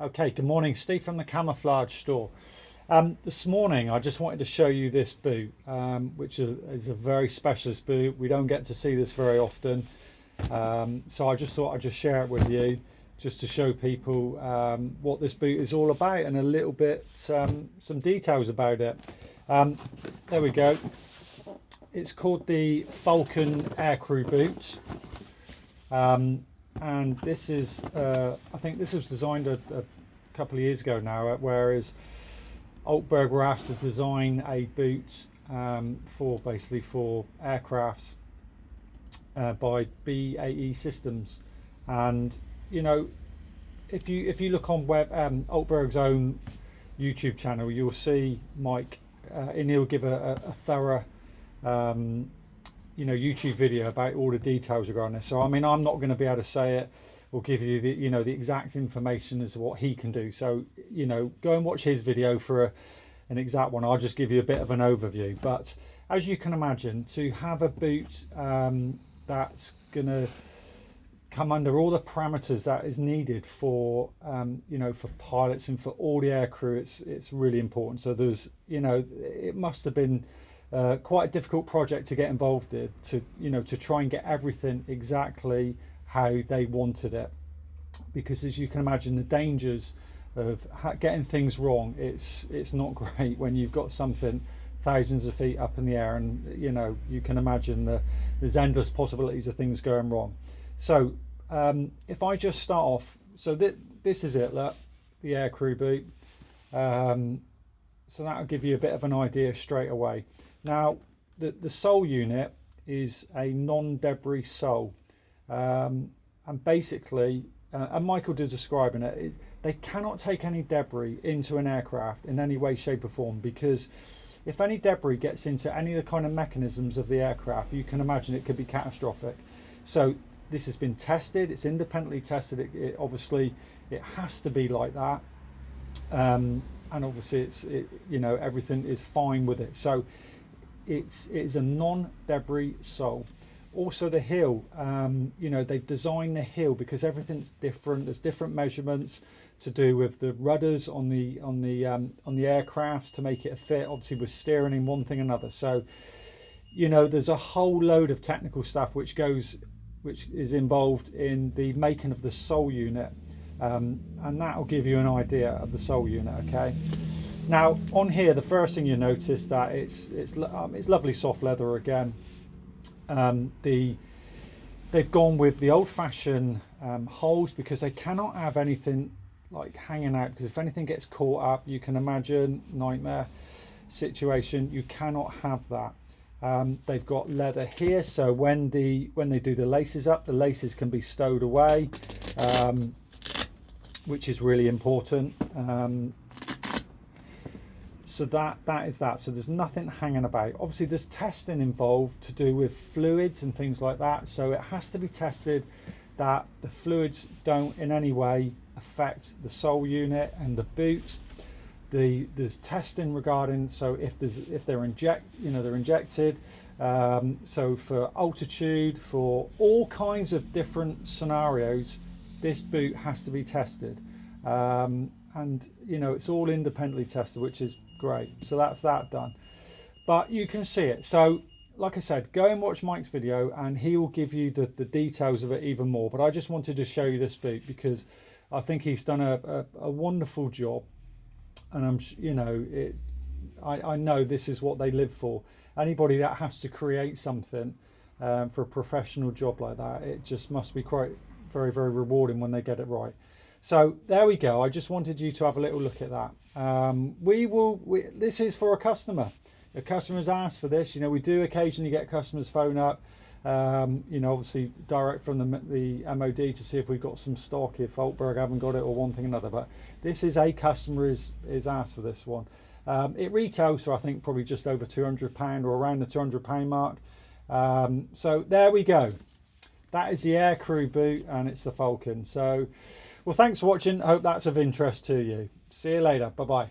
Okay, good morning, Steve from the Camouflage store. This morning I just wanted to show you this boot, which is a very specialist boot. We don't get to see this very often, so I just thought I'd just share it with you, just to show people what this boot is all about and a little bit some details about it. There we go. It's called the Falcon Aircrew boot. And this is I think this was designed a couple of years ago now, whereas Altberg were asked to design a boot for aircrafts by BAE Systems. And you know, if you look on Altberg's own YouTube channel, you'll see Mike and he'll give a thorough YouTube video about all the details regarding this. So I mean, I'm not going to be able to say it or give you the exact information as to what he can do. So go and watch his video for an exact one. I'll just give you a bit of an overview. But as you can imagine, to have a boot that's going to come under all the parameters that is needed for for pilots and for all the aircrew, it's really important. So there's it must have been quite a difficult project to get involved in, to try and get everything exactly how they wanted it, because as you can imagine, the dangers of getting things wrong, it's not great when you've got something thousands of feet up in the air, and you can imagine there's endless possibilities of things going wrong. So if I just start off, so this is it, look, the aircrew boot. So that'll give you a bit of an idea straight away. Now, the sole unit is a non-debris sole, and basically, and Michael does describing it, they cannot take any debris into an aircraft in any way, shape or form, because if any debris gets into any of the kind of mechanisms of the aircraft, you can imagine it could be catastrophic. So this has been tested, it's independently tested, it obviously it has to be like that, and obviously everything is fine with it. So it is a non-debris sole. Also the heel, they've designed the heel because everything's different. There's different measurements to do with the rudders on the aircrafts to make it a fit, obviously with steering in one thing or another. So there's a whole load of technical stuff which is involved in the making of the sole unit, and that'll give you an idea of the sole unit. Okay, now on here, the first thing you notice that it's lovely soft leather again. They've gone with the old-fashioned holes because they cannot have anything like hanging out, because if anything gets caught up, you can imagine nightmare situation. You cannot have that. They've got leather here, so when they do the laces up, the laces can be stowed away, which is really important. So that is that. So there's nothing hanging about. Obviously there's testing involved to do with fluids and things like that. So it has to be tested that the fluids don't in any way affect the sole unit and the boot. There's testing regarding, so if they're injected. So for altitude, for all kinds of different scenarios, this boot has to be tested. And it's all independently tested, which is great. So that's that done, but you can see it. So like I said, go and watch Mike's video and he will give you the details of it even more. But I just wanted to show you this boot because I think he's done a wonderful job, and I know this is what they live for. Anybody that has to create something for a professional job like that, it just must be quite very, very rewarding when they get it right. So there we go. I just wanted you to have a little look at that. This is for a customer. A customer's asked for this. We do occasionally get customers phone up, obviously direct from the MOD to see if we've got some stock, if Altberg haven't got it or one thing or another. But this is a customer is asked for this one. It retails for I think probably just over £200 or around the £200 mark. So there we go. That is the aircrew boot, and it's the Falcon. So, well, thanks for watching. I hope that's of interest to you. See you later. Bye-bye.